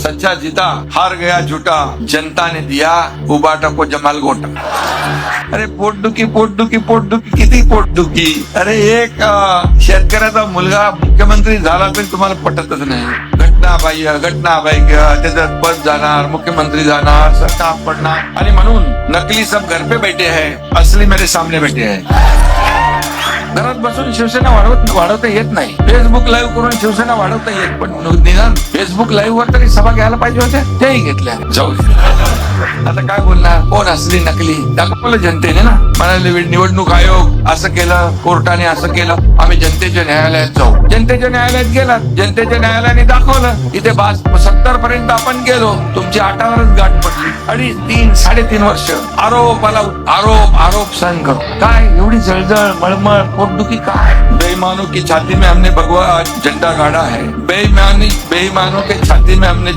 सच्चा जीता हार गया झूठा, जनता ने दिया उबाटा को जमाल गोटा. अरे पोटदुखी पोटदुखी पोटदुखी किती पोटदुखी. अरे एक शेतकऱ्याचा मुलगा मुख्यमंत्री झाला तरी तुम्हाला पटतच नाही. घटनाबाह्य त्याचं पद जाणार, मुख्यमंत्री जाणार, सरकार पडणार. आणि म्हणून नकली सब घर पे बैठे हैं, असली मेरे सामने बैठे हैं. घरात बसून शिवसेना वाढवता येत नाही. फेसबुक लाईव्ह करून शिवसेना वाढवता येत, पण निदान फेसबुक लाईव्ह वर तरी सभा घ्यायला पाहिजे होत्या, त्याही घेतल्या. जाऊ दे. आता काय बोलणार, कोण असली नकली दाखवलं जनतेने ना. म्हणाले निवडणूक आयोग असं केलं, कोर्टाने असं केलं, आम्ही जनतेच्या न्यायालयात जाऊ. जनतेच्या न्यायालयात गेलात, जनतेच्या न्यायालयाने दाखवलं. इथे 70 पर्यंत आपण गेलो, तुमची 8वरच गाठ पडली. 2.5, 3.5 वर्ष आरोपाला आरोप सहन करू. काय एवढी जळजळ मळमळ पोटदुखी काय. बेईमानों की छाती में हमने भगवा झंडा गाड़ा है. बेईमानों के छाती में हमने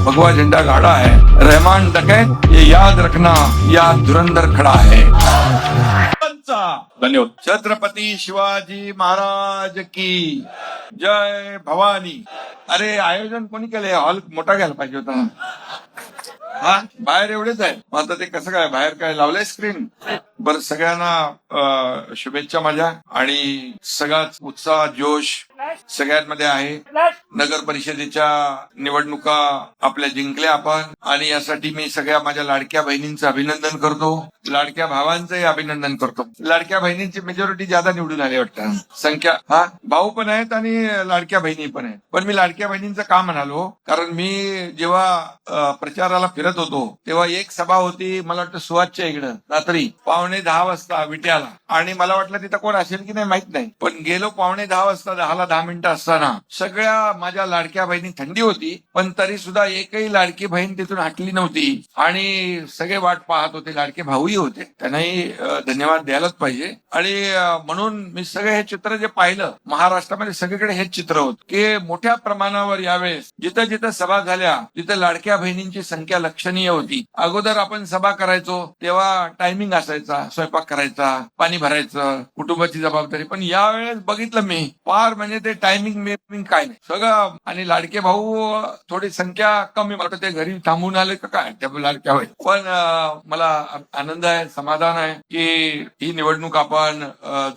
भगवा झंडा गाड़ा है. रहमान डकैत ये याद रखना, याद धुरंधर खड़ा है. धन्यवाद. छत्रपती शिवाजी महाराज की जय. भवानी. अरे आयोजन कोणी केलंय? हॉल मोठा घ्यायला पाहिजे होता. हा बाहेर एवढेच आहे. मग आता ते कसं काय बाहेर काय लावलंय स्क्रीन. बरं, सगळ्यांना शुभेच्छा माझ्या. आणि सगळाच उत्साह जोश सगळ्यांमध्ये आहे. नगर परिषदेच्या निवडणुका आपल्या जिंकल्या आपण, आणि यासाठी मी सगळ्या माझ्या लाडक्या बहिणींचं अभिनंदन करतो, लाडक्या भावांचंही अभिनंदन करतो. लाडक्या बहिणींची मेजॉरिटी ज्यादा निवडून आली वाटतं. संख्या भाऊ पण आहेत आणि लाडक्या बहिणी पण आहेत. पण मी लाडक्या बहिणींचं का म्हणालो, कारण मी जेव्हा प्रचाराला फिरत होतो तेव्हा एक सभा होती, मला वाटतं सुहासच्या इकडं, रात्री 9:45 वाजता विट्याला. आणि मला वाटलं तिथं कोण असेल की नाही माहित नाही, पण गेलो 9:45 वाजता, 10 मिनिटं असताना सगळ्या माझ्या लाडक्या बहिणी, थंडी होती पण तरी सुद्धा एकही लाडकी बहीण तिथून हटली नव्हती. आणि सगळे वाट पाहत होते. लाडके भाऊही होते, त्यांनाही धन्यवाद द्यायलाच पाहिजे. आणि म्हणून मी सगळे हे चित्र जे पाहिलं, महाराष्ट्रामध्ये सगळीकडे हेच चित्र होत की मोठ्या प्रमाणावर यावेळेस जिथं जिथं सभा झाल्या तिथं लाडक्या बहिणींची संख्या लक्षणीय होती. अगोदर आपण सभा करायचो तेव्हा टायमिंग असायचा, स्वयंपाक करायचा, पाणी भरायचं, कुटुंबाची जबाबदारी. पण यावेळेस बघितलं मी, फार म्हणजे ते टायमिंग मेपिंग काय नाही सगळं. आणि लाडके भाऊ थोडी संख्या कमी, मला ते घरी थांबून आले का काय त्या लाडक्या भाई. पण मला आनंद आहे, समाधान आहे की ही निवडणूक आपण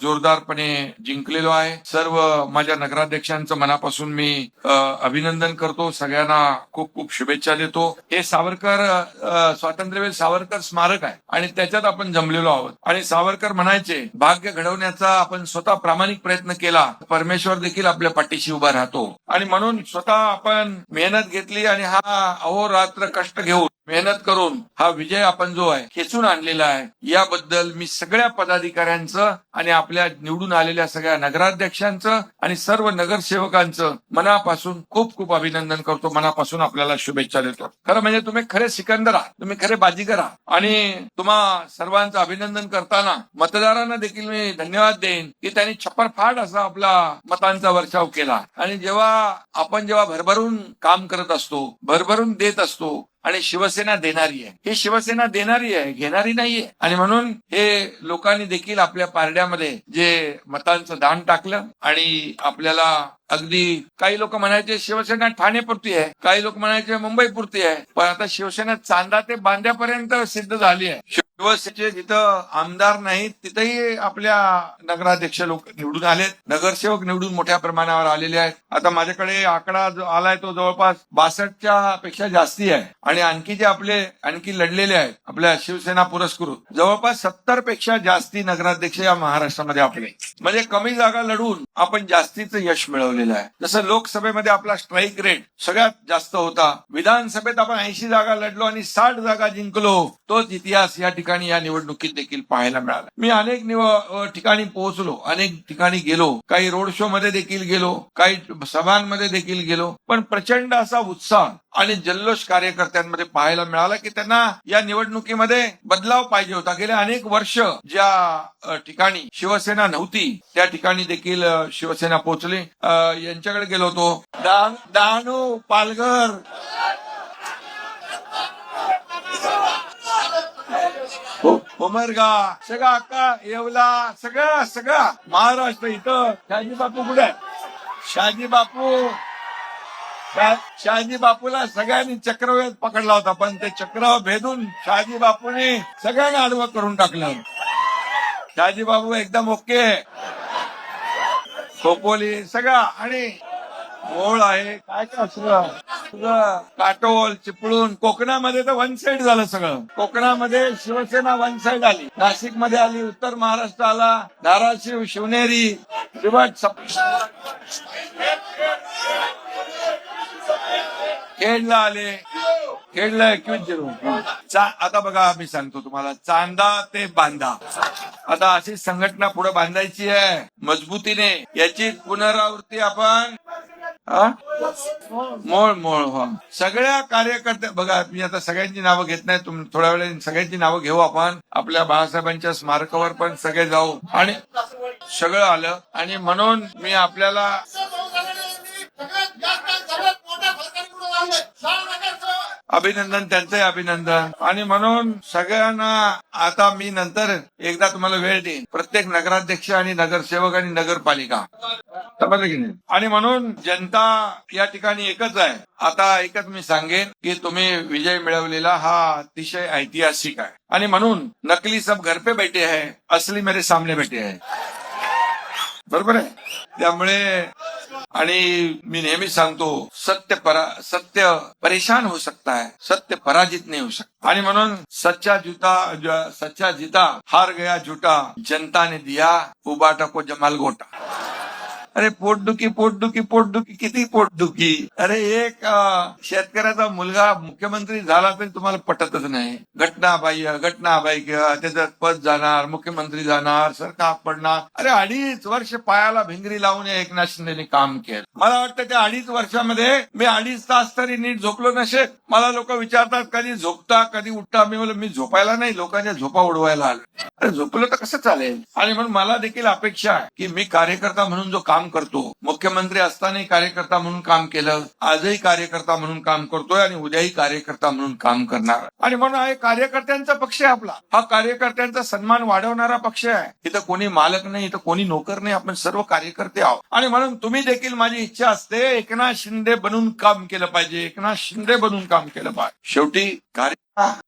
जोरदारपणे जिंकलेलो आहे. सर्व माझ्या नगराध्यक्षांचं मनापासून मी अभिनंदन करतो. सगळ्यांना खूप खूप शुभेच्छा देतो. हे स्वातंत्र्यवीर सावरकर स्मारक आहे आणि त्याच्यात आपण जमलेलो आहोत. आणि सावरकर म्हणायचे, भाग्य घडवण्याचा आपण स्वतः प्रामाणिक प्रयत्न केला, परमेश्वर देखील आपल्या पाठीशी उभा राहतो. आणि म्हणून स्वतः आपण मेहनत घेतली आणि हा अहोरात्र कष्ट घेऊन मेहनत करून हा विजय आपण जो आहे खेचून आणलेला आहे. याबद्दल मी सगळ्या पदाधिकाऱ्यांचं आणि आपल्या निवडून आलेल्या सगळ्या नगराध्यक्षांचं आणि सर्व नगरसेवकांचं मनापासून खूप खूप अभिनंदन करतो. मनापासून आपल्याला शुभेच्छा देतो. खरं म्हणजे तुम्ही खरे सिकंदर आहात, तुम्ही खरे बाजीगर आहात. आणि तुम्हा सर्वांचं अभिनंदन करताना मतदारांना देखील मी धन्यवाद देईन की त्यांनी छप्परफाट असा आपला मतांचा वर्षाव केला. आणि जेव्हा भरभरून काम करत असतो, भरभरून देत असतो, आणि शिवसेना देणारी आहे, ही शिवसेना देणारी आहे, घेणारी नाहीये. आणि म्हणून हे लोकांनी देखील आपल्या पारड्यामध्ये जे मतांचं दान टाकलं. आणि आपल्याला अगदी काही लोक म्हणायचे शिवसेना ठाणेपुरती आहे, काही लोक म्हणायचे मुंबईपुरती आहे, पण आता शिवसेना चांदा ते बांद्यापर्यंत सिद्ध झाली आहे. शिवसेनेचे जिथं आमदार नाहीत तिथेही आपल्या नगराध्यक्ष लोक निवडून आलेत, नगरसेवक निवडून मोठ्या प्रमाणावर आलेले आहेत. आता माझ्याकडे आकडा जो आलाय तो जवळपास 62च्या पेक्षा जास्ती आहे. आणि आणखी लढलेले आहेत आपल्या शिवसेना पुरस्कृत जवळपास 70 पेक्षा जास्ती नगराध्यक्ष या महाराष्ट्रामध्ये आपले. म्हणजे कमी जागा लढून आपण जास्तीचं यश मिळवलेलं आहे. जसं लोकसभेमध्ये आपला स्ट्राईक रेट सगळ्यात जास्त होता, विधानसभेत आपण 80 जागा लढलो आणि 60 जागा जिंकलो. तोच इतिहास या ठिकाणी या निवडणुकीत देखील पाहायला मिळाला. मी अनेक ठिकाणी पोहोचलो, अनेक ठिकाणी गेलो, काही रोड शो मध्ये देखील गेलो, काही सभांमध्ये देखील गेलो. पण प्रचंड असा उत्साह आणि जल्लोष कार्यकर्त्यांमध्ये पाहायला मिळाला की त्यांना या निवडणुकीमध्ये बदलाव पाहिजे होता. गेले अनेक वर्ष ज्या ठिकाणी शिवसेना नव्हती त्या ठिकाणी देखील शिवसेना पोहोचली. यांच्याकडे गेलो होतो, डहाणू, पालघर, उमरगा, सगळा अक्का, येवला, सगळं महाराष्ट्र. इथं शहाजी बापू कुठे आहे? शहाजी बापू शहाजी बापूला सगळ्यांनी चक्रव्यूहात पकडला होता, पण ते चक्रव्यूह भेदून शहाजी बापूने सगळ्यांना आडवं करून टाकलं. शहाजी बापू एकदम ओके, खोपोली सगळं आणि मोळ आहे काय काय सगळं काटोल चिपळूण. कोकणामध्ये तर वन साइड झालं सगळं. कोकणामध्ये शिवसेना वन साइड आली, नाशिकमध्ये आली, उत्तर महाराष्ट्र आला, धाराशिव, शिवनेरी, खेडला आले, खेडला 21-0. आता बघा मी सांगतो तुम्हाला, चांदा ते बांधा. आता अशी संघटना पुढे बांधायची आहे मजबूतीने. याची पुनरावृत्ती आपण मोळ मोळ हो सगळ्या कार्यकर्त्या. बघा मी आता सगळ्यांची नावं घेत नाही, तुम्ही थोड्या वेळाने सगळ्यांची नावं घेऊ आपण. आपल्या बाळासाहेबांच्या स्मारकावर पण सगळे जाऊ आणि सगळं आलं. आणि म्हणून मी आपल्याला अभिनंदन, त्यांचंही अभिनंदन. आणि म्हणून सगळ्यांना आता मी नंतर एकदा तुम्हाला वेळ देईन, प्रत्येक नगराध्यक्ष आणि नगरसेवक आणि नगरपालिका समजलं की नाही. आणि म्हणून जनता या ठिकाणी एकच आहे. आता एकच मी सांगेन की तुम्ही विजय मिळवलेला हा अतिशय ऐतिहासिक आहे. आणि म्हणून नकली सब घर पे बैठे है, असली मेरे सामने बैठे है. बरोबर आहे. त्यामुळे आणि मी नेहमी सांगतो, सत्य परेशान हो सकता है, सत्य पराजित नहीं हो सकता. आणि म्हणून सच्चा जीता हार गया झूठा, जनता ने दिया उबाटा को जमाल गोटा. अरे पोटदुखी किती पोटदुखी. अरे एक शेतकऱ्याचा मुलगा मुख्यमंत्री झाला तरी तुम्हाला पटतच नाही. घटनाबाह्य त्याचं पद जाणार, मुख्यमंत्री जाणार, सरकार पडणार. अरे 2.5 वर्ष पायाला भिंगरी लावून एकनाथ शिंदेने काम केलं. मला वाटतं त्या 2.5 वर्षामध्ये मी 2.5 तास तरी नीट झोपलो नसेल. मला लोक विचारतात कधी झोपता कधी उठता. मी झोपायला नाही, लोकांच्या झोपा उडवायला आलो. अरे झोपलो तर कसं चालेल. आणि म्हणून मला देखील अपेक्षा आहे की मी कार्यकर्ता म्हणून जो काम करतो, मुख्यमंत्री असतानाही कार्यकर्ता म्हणून काम केलं, आजही कार्यकर्ता म्हणून काम करतोय आणि उद्याही कार्यकर्ता म्हणून काम करणार. आणि म्हणून हा कार्यकर्त्यांचा पक्ष आहे आपला. हा कार्यकर्त्यांचा सन्मान वाढवणारा पक्ष आहे. इथं कोणी मालक नाही, इथं कोणी नोकर नाही, आपण सर्व कार्यकर्ते आहोत. आणि म्हणून तुम्ही देखील, माझी इच्छा असते एकनाथ शिंदे बनून काम केलं पाहिजे, एकनाथ शिंदे बनून काम केलं पाहिजे. शेवटी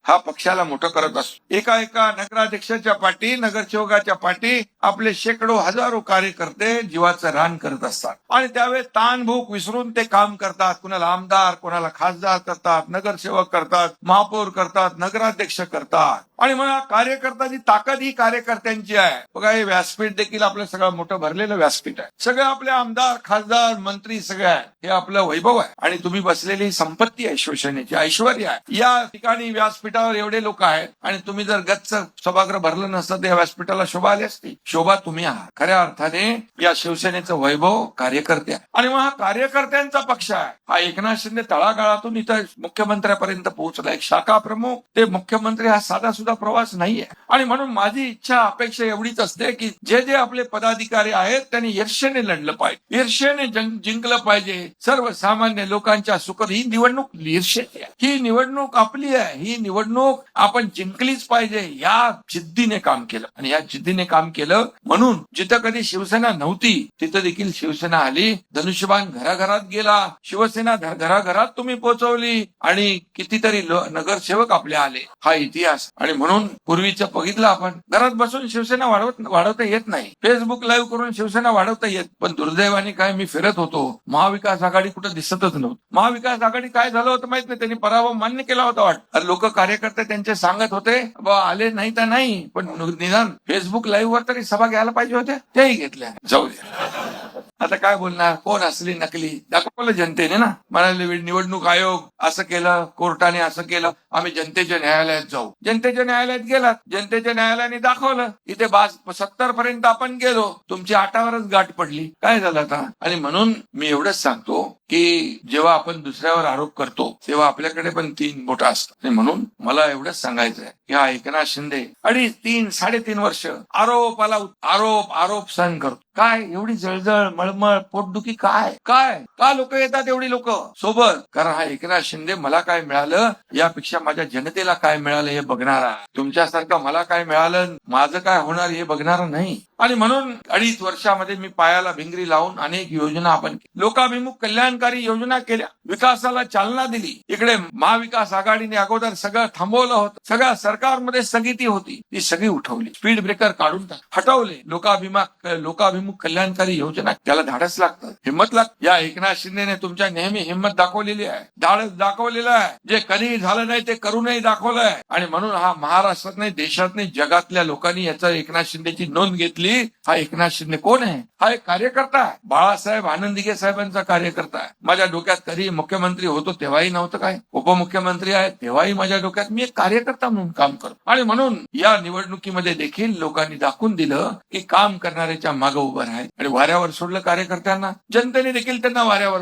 हा पक्षाला मोठं करत असतो. एका नगराध्यक्षाच्या पाठी, नगरसेवकाच्या पाठी आपले शेकडो हजारो कार्यकर्ते जीवाचं रान करत असतात. आणि त्यावेळेस ताण भूक विसरून ते काम करतात. कुणाला आमदार, कोणाला खासदार करतात, नगरसेवक करतात, महापौर करतात, नगराध्यक्ष करतात. आणि म्हणून कार्यकर्त्याची ताकद ही कार्यकर्त्यांची आहे. बघा हे व्यासपीठ देखील आपलं सगळं मोठं भरलेलं व्यासपीठ आहे. सगळे आपले आमदार, खासदार, मंत्री सगळे आहे. हे आपलं वैभव आहे. आणि तुम्ही बसलेली संपत्ती आहे, शिवसेनेची ऐश्वर्य आहे. या ठिकाणी व्यासपीठावर एवढे लोक आहेत. आणि तुम्ही जर गच्च सभागृह भरलं नसतं तर या व्यासपीठाला शोभा आली असती. शोभा तुम्ही आहात. खऱ्या अर्थाने या शिवसेनेचं वैभव कार्यकर्ते आहे. आणि मग हा कार्यकर्त्यांचा पक्ष आहे. हा एकनाथ शिंदे तळागाळातून इथं मुख्यमंत्र्यापर्यंत पोहोचला. एक शाखा प्रमुख ते मुख्यमंत्री हा साधा सुद्धा प्रवास नाहीये. आणि म्हणून माझी इच्छा अपेक्षा एवढीच असते की जे आपले पदाधिकारी आहेत त्यांनी ईर्ष्येने लढलं पाहिजे, ईर्ष्येने जिंकलं पाहिजे. सर्वसामान्य लोकांच्या सुखात ही निवडणूक ईर्ष्येची आहे. ही निवडणूक आपली आहे. ही निवडणूक आपण जिंकलीच पाहिजे. या जिद्दीने काम केलं. आणि या जिद्दीने काम केलं म्हणून जिथं कधी शिवसेना नव्हती तिथं देखील शिवसेना आली. धनुष्यबाण घराघरात गेला. शिवसेना घराघरात तुम्ही पोहोचवली. आणि कितीतरी नगरसेवक आपले आले. हा इतिहास. आणि म्हणून पूर्वीचं बघितलं आपण, घरात बसून शिवसेना वाढवता येत नाही. फेसबुक लाईव्ह करून शिवसेना वाढवता येत. पण दुर्दैवाने काय, मी फिरत होतो, महाविकास आघाडी कुठं दिसतच नव्हतं. महाविकास आघाडी काय झालं होतं माहित नाही. त्यांनी पराभव मान्य केला होता वाटतं. लोक कार्यकर्ते त्यांचे सांगत होते बा आले नाही तर नाही, पण निदान फेसबुक लाईव्ह वर तरी सभा घ्यायला पाहिजे होत्या. त्याही घेतल्या. जाऊ दे. आता काय बोलणार, कोण असली नकली दाखवलं जनतेने ना. म्हणाले निवडणूक आयोग असं केलं, कोर्टाने असं केलं, आम्ही जनतेच्या न्यायालयात जाऊ. जनतेच्या न्यायालयात गेलात, जनतेच्या न्यायालयाने दाखवलं. इथे 70 पर्यंत आपण गेलो, तुमची 8वरच गाठ पडली. काय झालं आता. आणि म्हणून मी एवढंच सांगतो की जेव्हा आपण दुसऱ्यावर आरोप करतो तेव्हा आपल्याकडे पण 3 बोटं असतात. म्हणून मला एवढंच सांगायचं आहे की हा एकनाथ शिंदे 2.5, 3, 3.5 वर्ष आरोप सहन करतो. काय एवढी जळजळ मळमळ पोटदुखी काय काय का लोक येतात एवढी लोक सोबत? कारण हा एकनाथ शिंदे मला काय मिळालं यापेक्षा माझ्या जनतेला काय मिळालं हे बघणारा, तुमच्यासारखं मला काय मिळालं माझं काय होणार हे बघणारा नाही. आणि म्हणून 2.5 वर्षामध्ये मी पायाला भिंगरी लावून अनेक योजना आपण लोकाभिमुख कल्याणकारी योजना केल्या, विकासाला चालना दिली. इकडे महाविकास आघाडीने अगोदर सगळं थांबवलं होतं, सगळ्या सरकारमध्ये स्थगिती होती ती सगळी उठवली, स्पीड ब्रेकर काढून हटवले. लोकाभिमुख कल्याणकारी योजना त्याला धाडस लागतं, हिंमत लागते. या एकनाथ शिंदेने तुमच्या नेहमी हिंमत दाखवलेली आहे, धाडस दाखवलेलं आहे, जे कधीही झालं नाही ते करूनही दाखवलंय. आणि म्हणून हा महाराष्ट्रात नाही देशात नाही जगातल्या लोकांनी याचा एकनाथ शिंदेची नोंद घेतली. हा एकनाथ शिंदे कोण आहे? हा एक कार्यकर्ता आहे, बाळासाहेब आनंदीगे साहेबांचा कार्यकर्ता आहे. माझ्या डोक्यात कधी मुख्यमंत्री होतो तेव्हाही नव्हतं काय, उपमुख्यमंत्री आहे तेव्हाही माझ्या डोक्यात मी एक कार्यकर्ता म्हणून काम करतो. आणि म्हणून या निवडणुकीमध्ये देखील लोकांनी दाखवून दिलं की काम करणाऱ्याच्या मागे उभं राहील. आणि वाऱ्यावर सोडलं कार्यकर्त्यांना, जनतेने देखील त्यांना वाऱ्यावर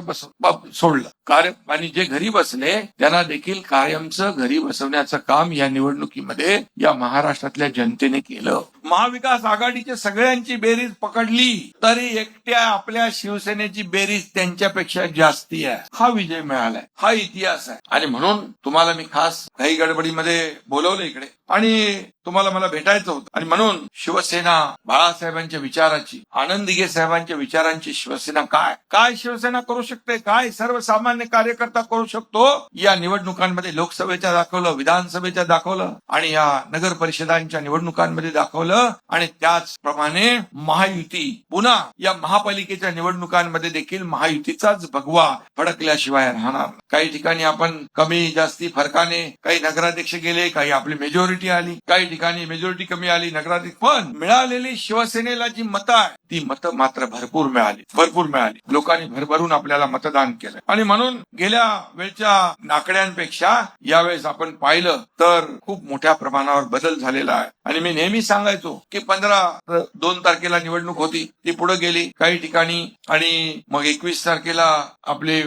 सोडलं कार्य. आणि जे घरी बसले त्यांना देखील कायमचं घरी बसवण्याचं काम या निवडणुकीमध्ये या महाराष्ट्रातल्या जनतेने केलं. महाविकास आघाडीचे सगळ्यांची बेरीज पकडली तरी एकट्या आपल्या शिवसेनेची बेरीज त्यांच्यापेक्षा जास्ती आहे. हा विजय मिळालाय, हा इतिहास आहे. आणि म्हणून तुम्हाला मी खास काही गडबडीमध्ये बोलवलं इकडे आणि तुम्हाला मला भेटायचं होतं. आणि म्हणून शिवसेना बाळासाहेबांच्या विचाराची, आनंदीगे साहेबांच्या विचारांची शिवसेना काय शिवसेना करू शकते, काय सर्वसामान्य कार्यकर्ता करू शकतो या निवडणुकांमध्ये लोकसभेच्या दाखवलं, विधानसभेच्या दाखवलं आणि या नगर परिषदांच्या निवडणुकांमध्ये दाखवलं. आणि त्याचप्रमाणे महायुती पुन्हा या महापालिकेच्या निवडणुकांमध्ये देखील महायुतीचाच भगवा फडकल्याशिवाय राहणार. काही ठिकाणी आपण कमी जास्ती फरकाने काही नगराध्यक्ष गेले, काही आपली मेजॉरिटी आली, काही ठिकाणी मेजॉरिटी कमी आली नगराध्यक्ष, पण मिळालेली शिवसेनेला जी मतं आहे ती मतं मात्र भरपूर मिळाली. लोकांनी भरभरून आपल्याला मतदान केलं. आणि म्हणून गेल्या वेळच्या आकड्यांपेक्षा यावेळेस आपण पाहिलं तर खूप मोठ्या प्रमाणावर बदल झालेला आहे. आणि मी नेहमी सांगायचो की 2 तारखेला निवडणूक होती, ती पुढे गेली काही ठिकाणी आणि मग 21 तारखेला आपले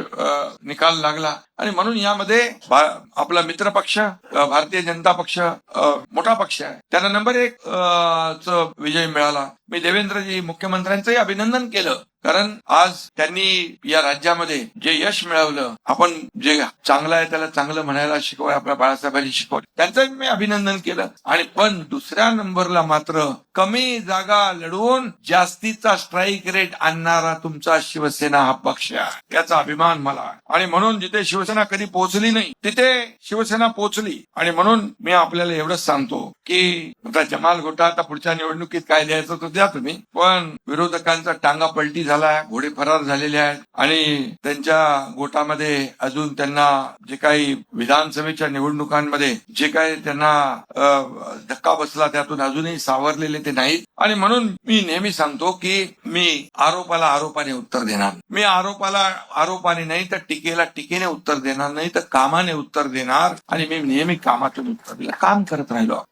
निकाल लागला. आणि म्हणून यामध्ये आपला मित्र पक्ष भारतीय जनता पक्ष मोठा पक्ष आहे, त्यांना नंबर 1 चा विजय मिळाला. मी देवेंद्रजी मुख्यमंत्र्यांचंही अभिनंदन केलं, कारण आज त्यांनी या राज्यामध्ये जे यश मिळवलं, आपण जे चांगलं आहे त्याला चांगलं म्हणायला शिकवलं, आपल्या बाळासाहेबांनी शिकवलं, त्यांचं मी अभिनंदन केलं. आणि पण दुसऱ्या नंबरला मात्र कमी जागा लढवून जास्तीचा स्ट्राईक रेट आणणारा तुमचा शिवसेना हा पक्ष आहे, याचा अभिमान मला. आणि म्हणून जिथे शिवसेना कधी पोहोचली नाही तिथे शिवसेना पोहोचली. आणि म्हणून मी आपल्याला एवढंच सांगतो की आता जमाल घोटा आता पुढच्या निवडणुकीत काय द्यायचं तो द्या तुम्ही, पण विरोधकांचा टांगा पलटी झाला, घोडे फरार झालेले आहेत आणि त्यांच्या गोटामध्ये अजून त्यांना जे काही विधानसभेच्या निवडणुकांमध्ये जे काही त्यांना धक्का बसला त्यातून अजूनही सावरलेले ते नाहीत. आणि म्हणून मी नेहमी सांगतो की मी आरोपाला आरोपाने उत्तर देणार, मी आरोपाला आरोपाने नाही तर टीकेला टीकेने उत्तर देणार, नाही तर कामाने उत्तर देणार. आणि मी नेहमी कामातून उत्तर दिलं, काम करत राहिलो.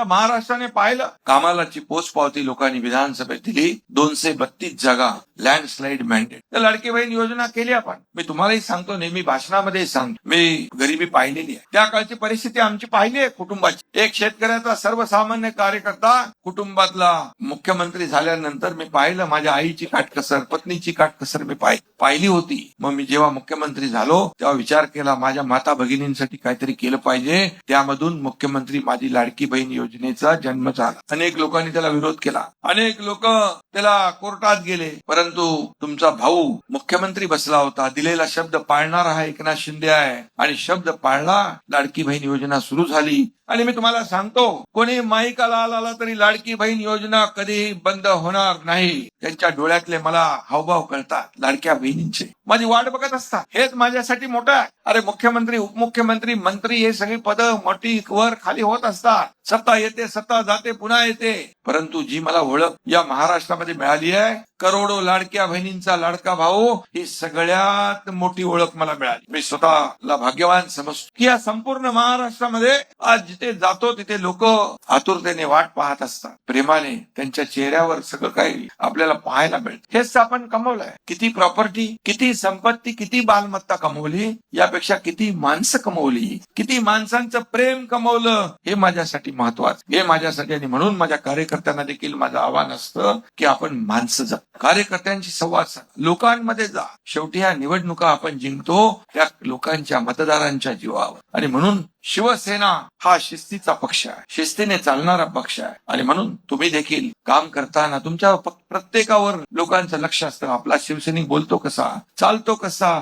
महाराष्ट्राने पाहिलं, कामालाची पोचपावती लोकांनी विधानसभेत दिली, 232 जागा, लँडस्लाइड मॅन्डेट. तर लाडकी बहीण योजना केली आपण. मी तुम्हालाही सांगतो, नेहमी भाषणामध्ये सांगतो, मी गरिबी पाहिलेली आहे, त्या काळची परिस्थिती आमची पाहिली आहे कुटुंबाची. एक शेतकऱ्याचा सर्वसामान्य कार्यकर्ता कुटुंबातला मुख्यमंत्री झाल्यानंतर मी पाहिलं, माझ्या आईची काटकसर, पत्नीची काटकसर मी पाहिली होती. मग मी जेव्हा मुख्यमंत्री झालो तेव्हा विचार केला, माझ्या माता भगिनींसाठी काहीतरी केलं पाहिजे. त्यामधून मुख्यमंत्री माझी लाडकी बहीण योजनेचा जन्म झाला. अनेक लोकांनी त्याला विरोध केला, अनेक लोक त्याला कोर्टात गेले, परंतु तुमचा भाऊ मुख्यमंत्री बसला होता, दिलेला शब्द पाळणारा हा एकनाथ शिंदे आहे आणि शब्द पाळला, लाडकी बहीण योजना सुरू झाली. आणि मी तुम्हाला सांगतो, कोणी माईकाला आला तरी लाडकी बहीण योजना कधीही बंद होणार नाही. त्यांच्या डोळ्यातले मला हावभाव कळतात लाडक्या बहिणींचे, माझी वाट बघत असतात. हेच माझ्यासाठी मोठं आहे. अरे मुख्यमंत्री, उपमुख्यमंत्री, मंत्री हे सगळी पदं मोठी वर खाली होत असतात, सत्ता येते, सत्ता जाते, पुन्हा येते, परंतु जी मला ओळख या महाराष्ट्रामध्ये मिळाली आहे, करोडो लाडक्या बहिणींचा लाडका भाऊ, ही सगळ्यात मोठी ओळख मला मिळाली. मी स्वतःला भाग्यवान समजतो की या संपूर्ण महाराष्ट्रामध्ये आज जिथे जातो तिथे लोक आतुरतेने वाट पाहत असतात, प्रेमाने त्यांच्या चेहऱ्यावर सगळं काही आपल्याला पाहायला मिळतं. हेच आपण कमवलंय. किती प्रॉपर्टी, किती संपत्ती, किती बालमत्ता कमवली, यापेक्षा किती माणसं कमवली, किती माणसांचं प्रेम कमवलं, हे माझ्यासाठी महत्वाचं, हे माझ्यासाठी. आणि म्हणून माझ्या कार्यकर्त्यांना देखील माझं आव्हान असतं की आपण माणसं जा, कार्यकर्त्यांशी संवाद साधा, लोकांमध्ये जा. शेवटी ह्या निवडणुका आपण जिंकतो त्या लोकांच्या, मतदारांच्या जीवावर. आणि म्हणून शिवसेना हा शिस्तीचा पक्ष आहे, शिस्तीने चालणारा पक्ष आहे. आणि म्हणून तुम्ही देखील काम करताना तुमच्या प्रत्येकावर लोकांचं लक्ष असतं. आपला शिवसैनिक बोलतो कसा, चालतो कसा,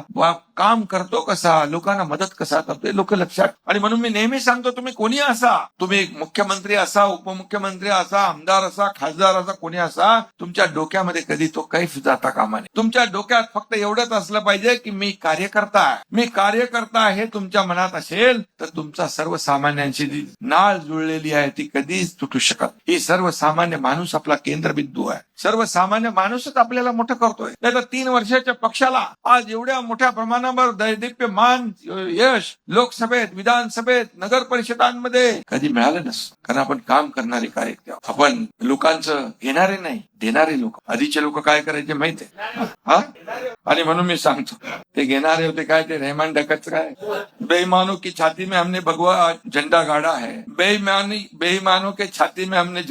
काम करतो कसा, लोकांना मदत कसा करतो, लोक लक्षात. आणि म्हणून मी नेहमी सांगतो, तुम्ही कोणी असा, तुम्ही मुख्यमंत्री असा, उपमुख्यमंत्री असा, आमदार असा, खासदार असा, कोणी असा, तुमच्या डोक्यामध्ये कधी तो कैफ जाता कामा नये. तुमच्या डोक्यात फक्त एवढंच असलं पाहिजे की मी कार्यकर्ता आहे, मी कार्यकर्ता हे तुमच्या मनात असेल तर तुमचा सर्वसामान्यांची जी नाळ जुळलेली आहे ती कधीच तुटू शकत. ही सर्वसामान्य माणूस आपला केंद्रबिंदू आहे. सर्वसामान्य माणूसच आपल्याला मोठं करतोय. नाही तर 3 वर्षाच्या पक्षाला आज एवढ्या मोठ्या प्रमाणावर दैदिप्यमान यश लोकसभेत, विधानसभेत, नगर परिषदांमध्ये कधी मिळालं नसतं. कारण आपण काम करणारे कार्यकर्ते, आपण लोकांचं घेणारे नाही, देणारे लोक. आधीचे लोक काय करायचे माहिती आहे? आणि म्हणून मी सांगतो, ते घेणारे होते काय, ते रहमान डकच काय, बेईमानों की छाती में हमने भगवा झंडा गाड़ा है, बेईमानों के छाती में हमने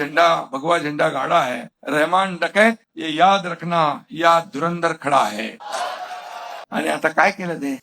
भगवा झंडा गाड़ा है, रहमान डकैत ये याद रखना, याद धुरंधर खडा है. आणि आता काय केलं ते,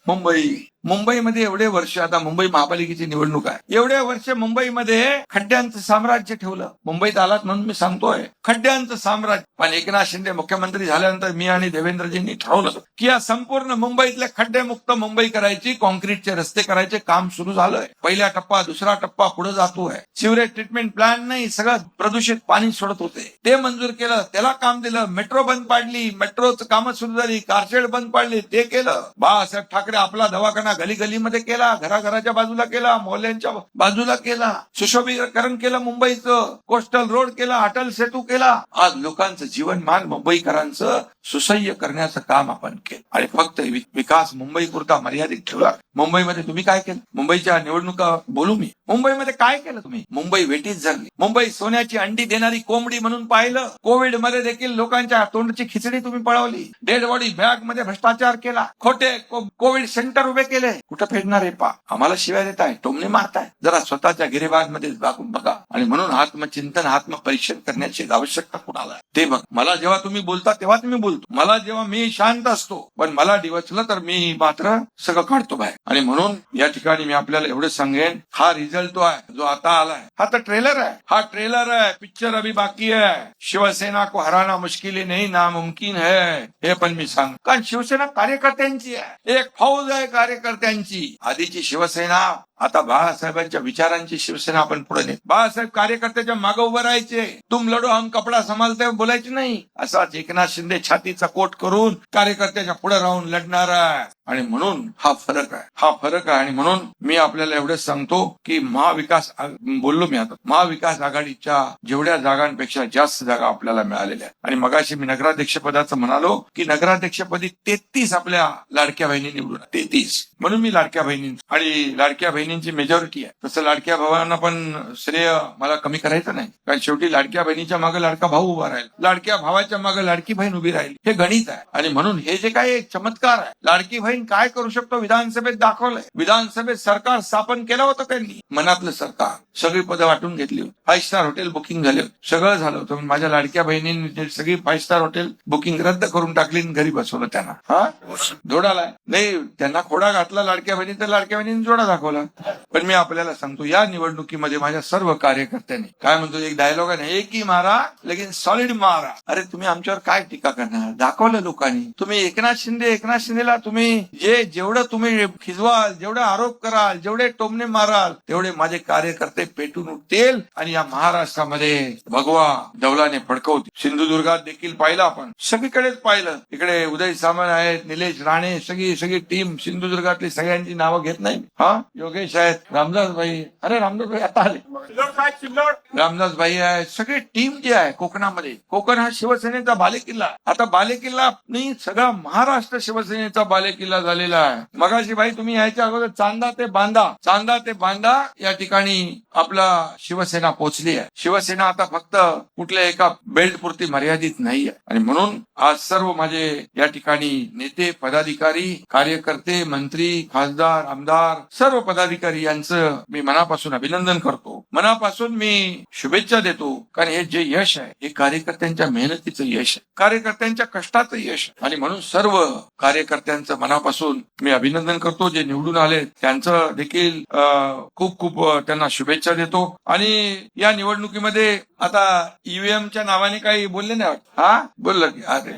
मुंबईमध्ये एवढे वर्ष, आता मुंबई महापालिकेची निवडणूक आहे, एवढे वर्ष मुंबईमध्ये खड्ड्यांचं साम्राज्य ठेवलं. मुंबईत आलात म्हणून मी सांगतोय, खड्ड्यांचं साम्राज्य. पण एकनाथ शिंदे मुख्यमंत्री झाल्यानंतर मी आणि देवेंद्रजींनी ठरवलं की या संपूर्ण मुंबईतले खड्डे मुक्त मुंबई करायची, कॉन्क्रीटचे रस्ते करायचे काम सुरू झालंय. पहिला टप्पा, दुसरा टप्पा पुढे जातोय. सिवरेज ट्रीटमेंट प्लांट नाही, सगळं प्रदूषित पाणी सोडत होते, ते मंजूर केलं, त्याला काम दिलं. मेट्रो बंद पाडली, मेट्रोचं कामं सुरू झाली, कारशेड बंद पाडली, ते केलं. बाळासाहेब ठाकरे आपला दवाखाना गली गलीमध्ये केला, घराघराच्या बाजूला केला, मोहल्ल्यांच्या बाजूला केला, सुशोभीकरण केलं मुंबईचं, कोस्टल रोड केला, अटल सेतू केला. आज लोकांचं जीवनमान मुंबईकरांचं सुसह्य करण्याचं काम आपण केलं. आणि फक्त विकास मुंबई पुरता मर्यादित ठेवला. मुंबईमध्ये तुम्ही काय केलं? मुंबईच्या निवडणुका बोलू मी, मुंबईमध्ये काय केलं तुम्ही? मुंबई वेटीच झाली. मुंबई सोन्याची अंडी देणारी कोंबडी म्हणून पाहिलं. कोविड मध्ये देखील लोकांच्या तोंडची खिचडी तुम्ही पळवली. डेड बॉडी बॅग मध्ये भ्रष्टाचार केला. खोटे कोविड सेंटर उभे केले. कुठं फेडणार आहे पा? आम्हाला शिवाय देत आहे, टोमणे मारताय. जरा स्वतःच्या गिरेबागमध्ये बघा. आणि म्हणून आत्मचिंतन, आत्मपरीक्षण करण्याची आवश्यकता कुणाला ते बघ. मला जेव्हा तुम्ही बोलता तेव्हा तुम्ही बोलतो, मला जेव्हा मी शांत असतो, पण मला डिवचलं तर मी मात्र सगळं काढतो बाहेर. आणि म्हणून या ठिकाणी मी आपल्याला एवढं सांगेन, हा रिझल्ट तो आहे जो आता आलाय, हा तर ट्रेलर आहे. हा ट्रेलर है, पिक्चर अभी बाकी है. शिवसेना को हराना मुश्किल नहीं, नामुमकिन है, हे पण मी सांग. कारण शिवसेना कार्यकर्त्यांची आहे, एक फौज आहे कार्यकर्त्यांची. आधीची शिवसेना, आता बाळासाहेबांच्या विचारांची शिवसेना आपण पुढे नेत. बाळासाहेब कार्यकर्त्याच्या मागे उभं राहायचे. तुम लढो हम कपडा संभालते बोलायचे नाही. असाच एकनाथ शिंदे छातीचा कोट करून कार्यकर्त्याच्या पुढे राहून लढणार आहे. आणि म्हणून हा फरक आहे, हा फरक आहे. आणि म्हणून मी आपल्याला एवढंच सांगतो की महाविकास, बोललो मी आता, महाविकास आघाडीच्या जेवढ्या जागांपेक्षा जास्त जागा आपल्याला मिळालेल्या आहेत. आणि मगाशी मी नगराध्यक्ष पदाचं म्हणालो की नगराध्यक्षपदी 33 आपल्या लाडक्या बहिणी निवडून, 33. म्हणून मी लाडक्या बहिणी आणि लाडक्या बहिणींची मेजॉरिटी आहे. तसं लाडक्या भावांना पण श्रेय मला कमी करायचं नाही. कारण शेवटी लाडक्या बहिणीच्या मागे लाडका भाऊ उभा राहील, लाडक्या भावाच्या मागे लाडकी बहीण उभी राहील. हे गणित आहे. आणि म्हणून हे जे काही चमत्कार आहे, लाडकी बहीण काय करू शकतो विधानसभेत दाखवलंय. विधानसभेत सरकार स्थापन केलं होतं त्यांनी, मनातलं सरकार. सगळी पदं वाटून घेतली होती. 5 स्टार हॉटेल बुकिंग झाले होते, सगळं झालं होतं. पण माझ्या लाडक्या बहिणींनी सगळी 5 स्टार हॉटेल बुकिंग रद्द करून टाकली आणि घरी बसवलं त्यांना. हा जोडालाय नाही, त्यांना खोडा घातला लाडक्या बहिणी, तर लाडक्या बहिणींनी जोडा दाखवला. पण मी आपल्याला सांगतो, या निवडणुकीमध्ये माझ्या सर्व कार्यकर्त्यांनी, काय म्हणतो एक डायलॉग आहे, एक ही मारा लेकिन सॉलिड मारा. अरे तुम्ही आमच्यावर काय टीका करणार? दाखवलं लोकांनी. तुम्ही एकनाथ शिंदेला तुम्ही जेवढं तुम्ही खिजवाल, जेवढे आरोप कराल, जेवढे टोमणे माराल, तेवढे माझे कार्यकर्ते पेटून उठतील आणि या महाराष्ट्रामध्ये भगवा डौलाने फडकवतील. सिंधुदुर्गात देखील पाहिलं आपण, सगळीकडेच पाहिलं. इकडे उदय सामंत आहेत, निलेश राणे, सगळी टीम सिंधुदुर्गातली सगळ्यांची नावं घेत नाही. हा योगेश आहेत, रामदासभाई, अरे रामदासभाई आता आले. रामदासभाई आहे, सगळी टीम जी आहे कोकणामध्ये. कोकण हा शिवसेनेचा बालेकिल्ला. आता बालेकिल्ला नाही, सगळा महाराष्ट्र शिवसेनेचा बालेकिल्ला झालेला आहे. मगाशी भाई तुम्ही यायच्या अगोदर चांदा ते बांदा या ठिकाणी आपला शिवसेना पोहोचली आहे. शिवसेना आता फक्त कुठल्या एका बेल्ट पुरती मर्यादित नाही आहे. आणि म्हणून आज सर्व माझे या ठिकाणी नेते, पदाधिकारी, कार्यकर्ते, मंत्री, खासदार, आमदार, सर्व पदाधिकारी यांचं मी मनापासून अभिनंदन करतो. मनापासून मी शुभेच्छा देतो. कारण हे जे यश आहे हे कार्यकर्त्यांच्या मेहनतीचं यश आहे, कार्यकर्त्यांच्या कष्टाचं यश आहे. आणि म्हणून सर्व कार्यकर्त्यांचं मनापासून मी अभिनंदन करतो. जे निवडून आले त्यांचं देखील खूप खूप त्यांना शुभेच्छा देतो. आणि या निवडणुकीमध्ये आता ईव्हीएमच्या नावाने काही बोलले नाही. हा बोललं की अरे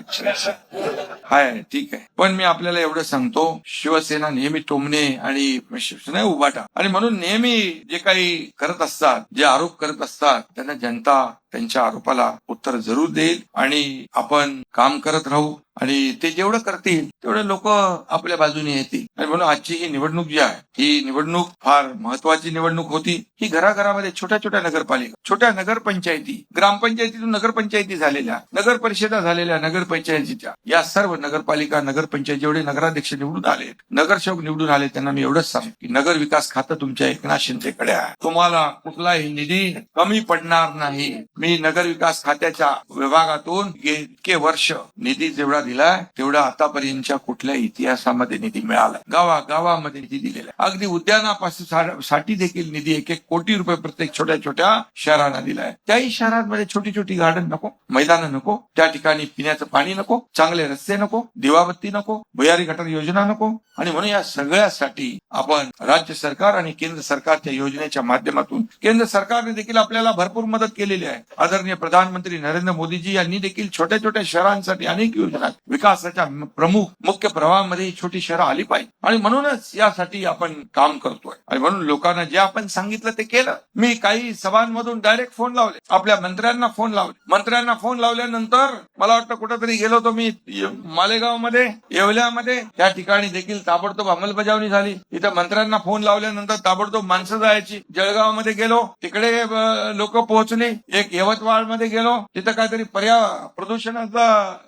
हाय ठीक आहे. पण मी आपल्याला एवढं सांगतो, शिवसेना नेहमी टोमणे आणि शिवसेना उभाटा. आणि म्हणून नेहमी जे काही करत असतात, जे आरोप करत असतात, त्यांना जनता त्यांच्या आरोपाला उत्तर जरूर देईल. आणि आपण काम करत राहू. आणि ते जेवढं करतील तेवढे लोक आपल्या बाजूने येतील. आणि म्हणून आजची ही निवडणूक जी आहे ही निवडणूक फार महत्वाची निवडणूक होती. ही घराघरामध्ये छोट्या छोट्या नगरपालिका, छोट्या नगरपंचायती, ग्रामपंचायतीतून नगरपंचायती झालेल्या, नगर परिषदा झालेल्या, नगरपंचायतीच्या या सर्व नगरपालिका, नगरपंचायत जेवढे नगराध्यक्ष निवडून आले, नगरसेवक निवडून आले, त्यांना मी एवढंच सांगतो की नगर विकास खातं तुमच्या एकनाथ शिंदेकडे आहे. तुम्हाला कुठलाही निधी कमी पडणार नाही. मी नगर विकास खात्याच्या विभागातून इतके वर्ष निधी जेवढा दिलाय तेवढा आतापर्यंतच्या कुठल्या इतिहासामध्ये निधी मिळाला. गावागावामध्ये निधी दिलेला, अगदी उद्यानापासून साठी देखील निधी 1-1 कोटी रुपये प्रत्येक छोट्या छोट्या शहरांना दिलाय. त्याही शहरांमध्ये छोटी छोटी गार्डन नको, मैदानं नको, त्या ठिकाणी पिण्याचं पाणी नको, चांगले रस्ते नको, दिवाबत्ती नको, भुयारी गटर योजना नको. आणि म्हणून या सगळ्यासाठी आपण राज्य सरकार आणि केंद्र सरकारच्या योजनेच्या माध्यमातून, केंद्र सरकारने देखील आपल्याला भरपूर मदत केलेली आहे. आदरणीय प्रधानमंत्री नरेंद्र मोदीजी यांनी देखील छोट्या छोट्या शहरांसाठी अनेक योजना, विकासाच्या प्रमुख मुख्य प्रवाहामध्ये छोटी शहरं आली पाहिजे. आणि म्हणूनच यासाठी आपण काम करतोय. आणि म्हणून लोकांना जे आपण सांगितलं ते केलं. मी काही सभांमधून डायरेक्ट फोन लावले, आपल्या मंत्र्यांना फोन लावले. मंत्र्यांना फोन लावल्यानंतर मला वाटतं कुठेतरी गेलो होतो मी मालेगावमध्ये, येवल्यामध्ये, त्या ठिकाणी देखील ताबडतोब अंमलबजावणी झाली. इथं मंत्र्यांना फोन लावल्यानंतर ताबडतोब माणसं जायची. जळगावमध्ये गेलो, तिकडे लोक पोहोचली. एक यवतमाळ मध्ये गेलो, तिथं काहीतरी प्रदूषणाचा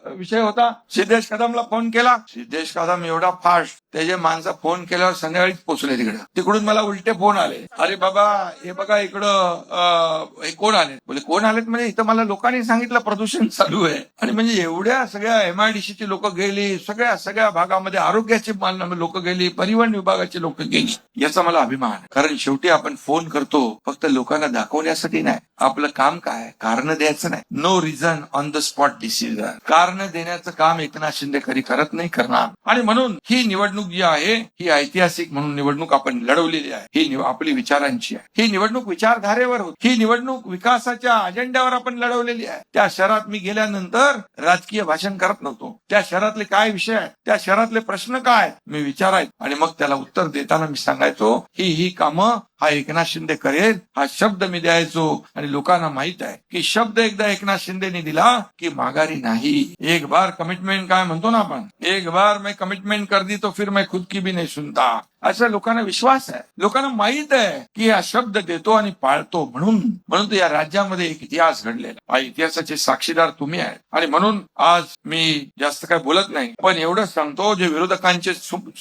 विषय होता. सिद्धेश कदमला फोन केला. सिद्धेश कदम एवढा फास्ट, त्याचे माणसं फोन केल्यावर संध्याकाळीच पोहोचले तिकडे. तिकडून मला उलटे फोन आले, अरे बाबा हे बघा इकडं कोण आले. बोले कोण आलेत म्हणजे इथं मला लोकांनी सांगितलं प्रदूषण चालू आहे. आणि म्हणजे एवढ्या सगळ्या MIDCची लोक गेली, सगळ्या भागामध्ये आरोग्याची लोक गेली, परिवहन विभागाची लोक गेली. याचा मला अभिमान आहे. कारण शेवटी आपण फोन करतो फक्त लोकांना दाखवण्यासाठी नाही. आपलं काम काय, कारण द्यायचं नाही. No reason on the spot decision. कारण देण्याचं काम एकनाथ शिंदे कधी करत नाही, करणार. आणि म्हणून ही निवडणूक जी आहे ही ऐतिहासिक म्हणून निवडणूक आपण लढवलेली आहे. ही आपली विचारांची आहे. ही निवडणूक विचारधारेवर होती. ही निवडणूक विकासाच्या अजेंड्यावर आपण लढवलेली आहे. त्या शहरात मी गेल्यानंतर राजकीय भाषण करत नव्हतो. त्या शहरातले काय विषय आहेत, त्या शहरातले प्रश्न काय मी विचारायचो आणि मग त्याला उत्तर देताना मी सांगायचो ही कामं हा एकनाथ शिंदे करेल, हा शब्द मी द्यायचो. आणि लोकांना माहित आहे की शब्द एकदा एकनाथ शिंदेने दिला की माघारी नाही. एक बार कमिटमेंट काय म्हणतो ना आपण, एक बार मैं कमिटमेंट कर दी तो फिर मैं खुद की भी नहीं सुनता. असा लोकांना विश्वास आहे. लोकांना माहित आहे की हा शब्द देतो आणि पाळतो. म्हणून या राज्यामध्ये एक इतिहास घडलेला आहे. इतिहासाचे साक्षीदार तुम्ही आहे. आणि म्हणून आज मी जास्त काय बोलत नाही, पण एवढंच सांगतो, जे विरोधकांचे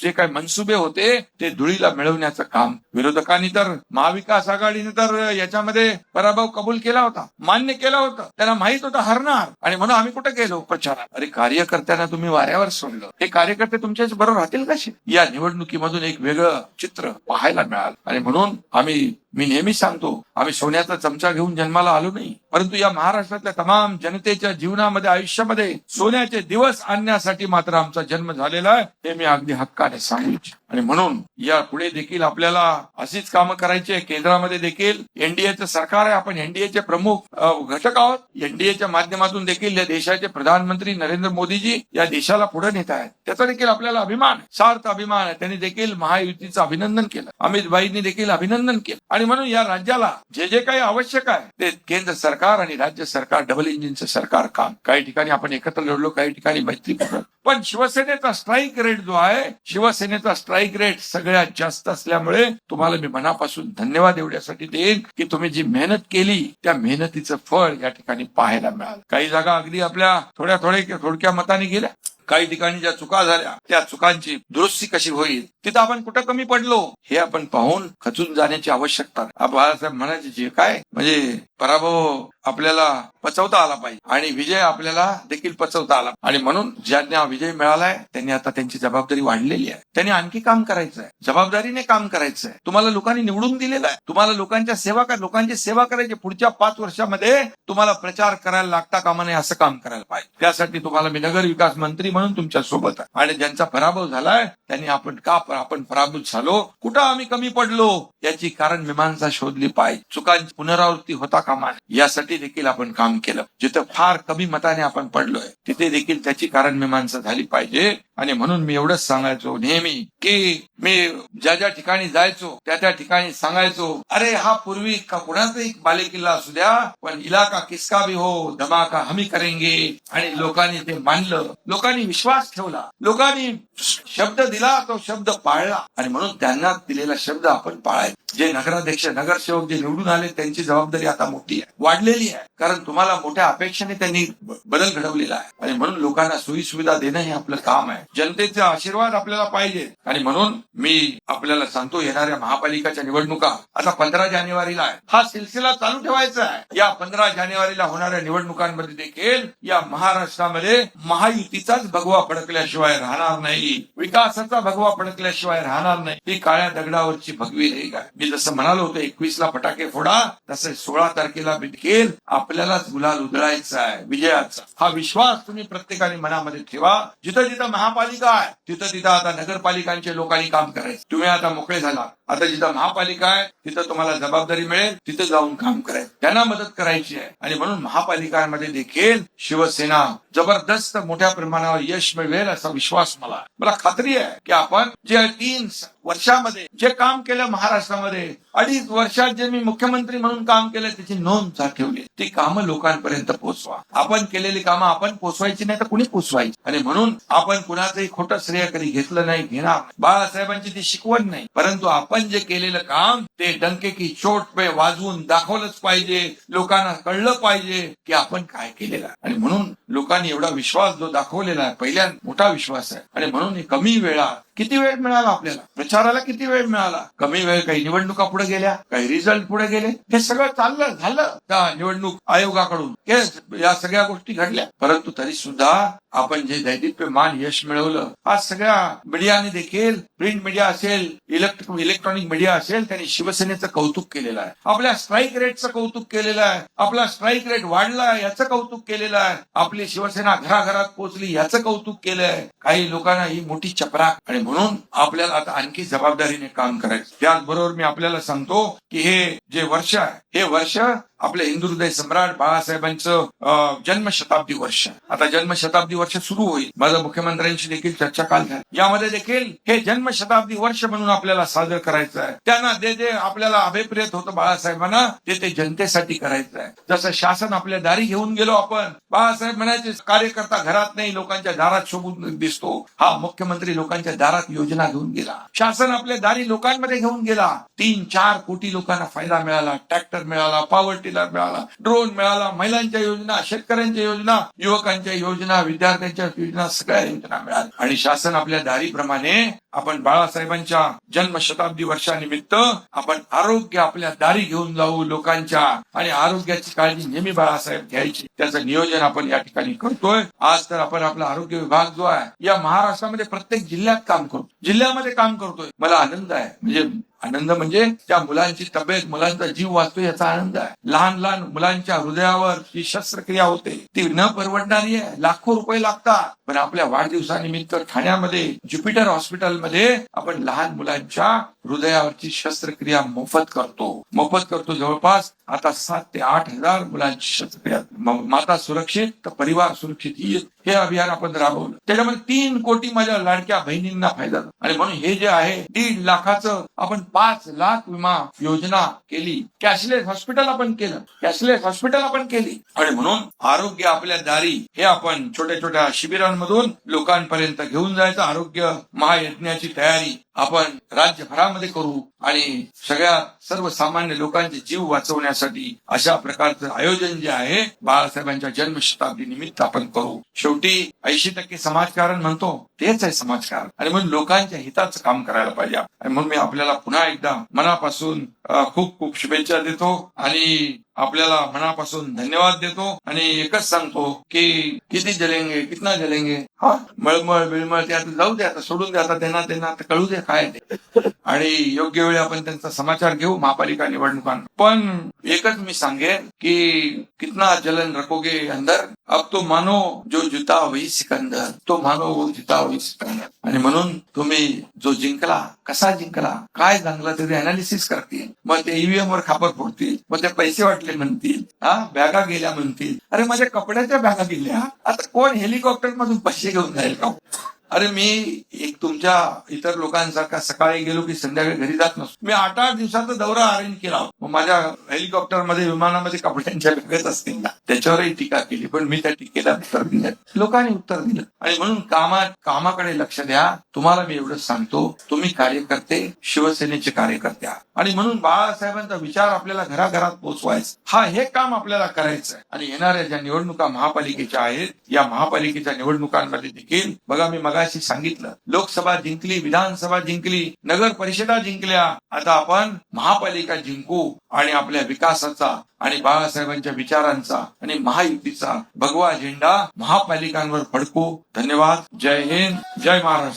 जे काही मनसुबे होते ते धुळीला मिळवण्याचं काम विरोधकांनी, तर महाविकास आघाडीने तर याच्यामध्ये पराभव कबूल केला होता, मान्य केलं होतं. त्यांना माहित होतं हरणार. आणि म्हणून आम्ही कुठे गेलो प्रचारात. अरे कार्यकर्त्यांना तुम्ही वाऱ्यावर सोडलं. हे कार्यकर्ते तुमच्याच बरोबर राहतील कसे. या निवडणुकीमधून एक वेगळं चित्र पाहायला मिळालं. आणि म्हणून मी नेहमी सांगतो, आम्ही सोन्याचा चमचा घेऊन जन्माला आलो नाही, परंतु या महाराष्ट्रातल्या तमाम जनतेच्या जीवनामध्ये, आयुष्यामध्ये सोन्याचे दिवस आणण्यासाठी मात्र आमचा जन्म झालेला आहे. हे मी अगदी हक्काने सांगू इच्छितो. आणि म्हणून या पुढे देखील आपल्याला अशीच कामं करायची आहे. केंद्रामध्ये देखील एनडीएचं सरकार आहे. आपण एनडीएचे प्रमुख घटक आहोत. एनडीएच्या माध्यमातून देखील या देशाचे प्रधानमंत्री नरेंद्र मोदीजी या देशाला पुढे नेत आहेत. त्याचा देखील आपल्याला अभिमान, सार्थ अभिमान आहे. त्यांनी देखील महायुतीचं अभिनंदन केलं, अमित भाईंनी देखील अभिनंदन केलं. आणि म्हणून या राज्याला जे जे काही आवश्यक आहे ते केंद्र सरकार आणि राज्य सरकार डबल इंजिनचं सरकार काम. काही ठिकाणी आपण एकत्र लढलो, काही ठिकाणी मैत्री करतो, पण शिवसेनेचा स्ट्राईक रेट जो आहे, शिवसेनेचा स्ट्राईक रेट सगळ्यात जास्त असल्यामुळे तुम्हाला मी मनापासून धन्यवाद एवढ्यासाठी देईन की तुम्ही जी मेहनत केली त्या मेहनतीचं फळ या ठिकाणी पाहायला मिळालं. काही जागा अगदी आपल्या थोडक्या मताने गेल्या, काही ठिकाणी ज्या चुका झाल्या त्या चुकांची दुरुस्ती कशी होईल, तिथं आपण कुठं कमी पडलो हे आपण पाहून खचून जाण्याची आवश्यकता नाही. बाळासाहेब म्हणायचे जे काय म्हणजे पराभव आपल्याला पचवता आला पाहिजे आणि विजय आपल्याला देखील पचवता आला, आणि म्हणून ज्यांना विजय मिळालाय त्यांनी आता त्यांची जबाबदारी वाढलेली आहे. त्यांनी आणखी काम करायचं आहे, जबाबदारीने काम करायचं आहे. तुम्हाला लोकांनी निवडून दिलेलं आहे, तुम्हाला लोकांची सेवा करायची. पुढच्या 5 वर्षामध्ये तुम्हाला प्रचार करायला लागता कामा नये असं काम करायला पाहिजे. त्यासाठी तुम्हाला मी नगर विकास मंत्री म्हणून तुमच्या सोबत आहे. आणि ज्यांचा पराभव झालाय त्यांनी आपण पराभूत झालो, कुठं आम्ही कमी पडलो याची कारण मीमांसा शोधली पाहिजे. चुकांची पुनरावृत्ती होता कामा नये यासाठी देखील आपण काम केलं. जिथं फार कमी मताने आपण पडलोय तिथे देखील त्याची कारण मीमांसा झाली पाहिजे. आणि म्हणून मी एवढंच सांगायचो नेहमी की मी ज्या ठिकाणी जायचो त्या ठिकाणी सांगायचो, अरे हा पूर्वी का कुणाचा एक बालेकिल्ला असू द्या, पण इलाका किसका भी हो धमाका हमी करेंगे. आणि लोकांनी ते मानलं, लोकांनी विश्वास ठेवला, लोकांनी शब्द दिला तो शब्द पाळला. आणि म्हणून त्यांना दिलेला शब्द आपण पाळायचा. जे नगराध्यक्ष नगरसेवक जे निवडून आले त्यांची जबाबदारी आता मोठी आहे, वाढलेली आहे, कारण तुम्हाला मोठ्या अपेक्षेने त्यांनी बदल घडवलेला आहे. आणि म्हणून लोकांना सोयी सुविधा देणं हे आपलं काम आहे. जनतेचा आशीर्वाद आपल्याला पाहिजे. आणि म्हणून मी आपल्याला सांगतो, येणाऱ्या महापालिकाच्या निवडणुका आता 15 जानेवारीला आहे. हा सिलसिला चालू ठेवायचा आहे. या 15 जानेवारीला होणाऱ्या निवडणुकांमध्ये देखील या महाराष्ट्रामध्ये महायुतीचाच भगवा फडकल्याशिवाय राहणार नाही, विकासाचा भगवा फडकल्याशिवाय राहणार नाही. ही काळ्या दगडावरची भगवी रेघ आहे. मी जसं म्हणालो होतो 21ला फटाके फोडा, तसे 16 तारखेला देखील आपल्यालाच गुलाल उधळायचा आहे विजयाचा. हा विश्वास तुम्ही प्रत्येकाने मनामध्ये ठेवा. जिथं जिथं महापालिका आहे तिथं आता नगरपालिकांच्या लोकांनी काम करायचं. तुम्ही आता मोकळे झाला. आता जिथं महापालिका आहे तिथं तुम्हाला जबाबदारी मिळेल, तिथं जाऊन काम करायचं, त्यांना मदत करायची आहे. आणि म्हणून महापालिकांमध्ये देखील शिवसेना जबरदस्त मोठ्या प्रमाणावर यश मिळवेल असा विश्वास मला खात्री आहे की आपण जे 3 वर्षामध्ये जे काम केलं महाराष्ट्रामध्ये, 2.5 वर्षात जे मी मुख्यमंत्री म्हणून काम केलं त्याची नोंद ठेवली. ती कामं लोकांपर्यंत पोहोचवा. आपण केलेली कामं आपण पोचवायची नाही तर कुणी पोचवायची. आणि म्हणून आपण कुणाचंही खोटं श्रेय कधी घेतलं नाही, घेणार. बाळासाहेबांची ती शिकवण नाही, परंतु आपण जे केलेलं काम ते डंके की चोट पे वाजवून दाखवलंच पाहिजे. लोकांना कळलं पाहिजे की आपण काय केलेलं आहे. आणि म्हणून लोकांनी एवढा विश्वास जो दाखवलेला आहे, पहिल्या मोठा विश्वास आहे. आणि म्हणून कमी वेळात किती वेळ मिळाला आपल्याला, प्रचाराला किती वेळ मिळाला, कमी वेळ. काही निवडणुका पुढे गेल्या, काही रिझल्ट पुढे गेले, हे सगळं झालं त्या निवडणूक आयोगाकडून, या सगळ्या गोष्टी घडल्या. परंतु तरी सुद्धा आपण जे दैदिप्यमान यश मिळवलं, आज सगळ्या मीडियाने देखील, प्रिंट मीडिया असेल, इलेक्ट्रॉनिक मीडिया असेल, त्यांनी शिवसेनेचं कौतुक केलेलं आहे. आपल्या स्ट्राईक रेटचं कौतुक केलेलं आहे. आपला स्ट्राईक रेट वाढला याचं कौतुक केलेलं आहे. आपली शिवसेना घराघरात पोहोचली याचं कौतुक केलंय. काही लोकांना ही मोठी चपराक. आणि म्हणून आपल्याला आता आणखी जबाबदारीने काम करायचं. त्याचबरोबर मी आपल्याला सांगतो की हे जे वर्ष आहे, हे वर्ष आपले हिंदू हृदय सम्राट बाळासाहेबांचं जन्मशताब्दी वर्ष. आता जन्मशताब्दी वर्ष सुरू होईल. माझं मुख्यमंत्र्यांशी देखील चर्चा काल झाली. यामध्ये देखील हे जन्मशताब्दी वर्ष म्हणून आपल्याला साजरं करायचं आहे. त्यांना जे आपल्याला अभिप्रेत होतं बाळासाहेबांना ते जनतेसाठी करायचं आहे. जसं शासन आपल्या दारी घेऊन गेलो आपण. बाळासाहेब म्हणायचे कार्यकर्ता घरात नाही लोकांच्या दारात शोभून दिसतो. हा मुख्यमंत्री लोकांच्या दारात योजना घेऊन गेला. शासन आपल्या दारी लोकांमध्ये घेऊन गेला. 3-4 कोटी लोकांना फायदा मिळाला. ट्रॅक्टर मिळाला, पॉवर टिलर मिळाला, ड्रोन मिळाला, महिलांच्या योजना, शेतकऱ्यांच्या योजना, युवकांच्या योजना, विद्यार्थ्यांच्या योजना, सगळ्या योजना मिळाल्या. आणि शासन आपल्या दारीप्रमाणे आपण बाळासाहेबांच्या जन्मशताब्दी वर्षानिमित्त आपण आरोग्य आपल्या दारी घेऊन जाऊ लोकांच्या. आणि आरोग्याची काळजी नेहमी बाळासाहेब घ्यायची, त्याचं नियोजन आपण या ठिकाणी करतोय. आज तर आपण आपला आरोग्य विभाग जो आहे या महाराष्ट्रामध्ये प्रत्येक जिल्ह्यात काम करतो, जिल्ह्यामध्ये काम करतोय. मला आनंद आहे. आनंद म्हणजे त्या मुलांची तब्येत, मुलांचा जीव वाचतो याचा आनंद आहे. लहान लहान मुलांच्या हृदयावर जी शस्त्रक्रिया होते ती न परवडणारी आहे. लाखो रुपये लागतात. पण आपल्या वाढदिवसानिमित्त ठाण्यामध्ये ज्युपिटर हॉस्पिटलमध्ये आपण लहान मुलांच्या हृदयावरची शस्त्रक्रिया मोफत करतो. जवळपास आता 7 ते 8 हजार मुलांची शस्त्रक्रिया. माता सुरक्षित तर परिवार सुरक्षित हे अभियान आपण राबवलं. त्याच्यामध्ये 3 कोटी माझ्या लाडक्या बहिणींना फायदा झाला. आणि म्हणून हे जे आहे 1.5 लाखाचं आपण 5 लाख विमा योजना केली. कॅशलेस हॉस्पिटल आपण केलं, कॅशलेस हॉस्पिटल आपण केली. आणि म्हणून आरोग्य आपल्या दारी हे आपण छोट्या छोट्या शिबिरांमधून लोकांपर्यंत घेऊन जायचं. आरोग्य महायज्ञाची तयारी आपण राज्यभरामध्ये करू आणि सगळ्या सर्वसामान्य लोकांचे जीव वाचवण्यासाठी अशा प्रकारचं आयोजन जे आहे बाळासाहेबांच्या जन्मशताब्दी निमित्त आपण करू. शेवटी 80% समाजकारण म्हणतो तेच आहे समाजकारण. आणि म्हणून लोकांच्या हिताचं काम करायला पाहिजे. आणि म्हणून मी आपल्याला पुन्हा एकदा मनापासून खूप खूप शुभेच्छा देतो आणि आपल्याला मनापासून धन्यवाद देतो. आणि एकच सांगतो की किती जलेंगे कितना जलेंगे. हा मळमळ बिळमळ ते आता जाऊ दे, आता सोडून दे, आता त्यांना कळू दे काय ते. आणि योग्य वेळी आपण त्यांचा समाचार घेऊ महापालिका निवडणुकांना. पण एकच मी सांगेन की कितना जलन रखोगे अंदर, अब तो मानो जो जुता वही सिकंदर, तो मानो वो जुता वही सिकंदर. आणि म्हणून तुम्ही जो जिंकला कसा जिंकला काय चांगला ते अनालिसिस करतील. मग ते ईव्हीएम वर खापर फोडतील, मग ते पैसे वाटले म्हणतील, बॅगा गेल्या म्हणतील. अरे माझ्या कपड्याच्या बॅगा गेल्या, आता कोण हेलिकॉप्टर मधून पैसे घेऊन जाईल का? अरे मी एक तुमच्या इतर लोकांसारखा सकाळी गेलो की संध्याकाळी घरी जात नसतो. मी 8-8 दिवसाचा दौरा अरेंज केला. मग माझ्या हेलिकॉप्टरमध्ये विमानामध्ये कपड्यांच्या बॅगेत असतील ना, त्याच्यावरही टीका केली. पण मी त्या टीकेला उत्तर दिलं, लोकांनी उत्तर दिलं. आणि म्हणून कामाकडे लक्ष द्या. तुम्हाला मी एवढंच सांगतो, तुम्ही कार्यकर्ते शिवसेनेचे कार्यकर्ते आहात. आणि म्हणून बाळासाहेबांचा विचार आपल्याला घराघरात पोहोचवायचा, हे काम आपल्याला करायचं आहे. आणि येणाऱ्या ज्या निवडणुका महापालिकेच्या आहेत, या महापालिकेच्या निवडणुकांमध्ये देखील बघा, मी मगाशी सांगितलं, लोकसभा जिंकली, विधानसभा जिंकली, नगर परिषदा जिंकल्या. आता आपण महापालिका जिंकू आणि आपल्या विकासाचा आणि बाळासाहेबांच्या विचारांचा आणि महायुतीचा भगवा झेंडा महापालिकांवर फडकू. धन्यवाद. जय हिंद, जय महाराष्ट्र.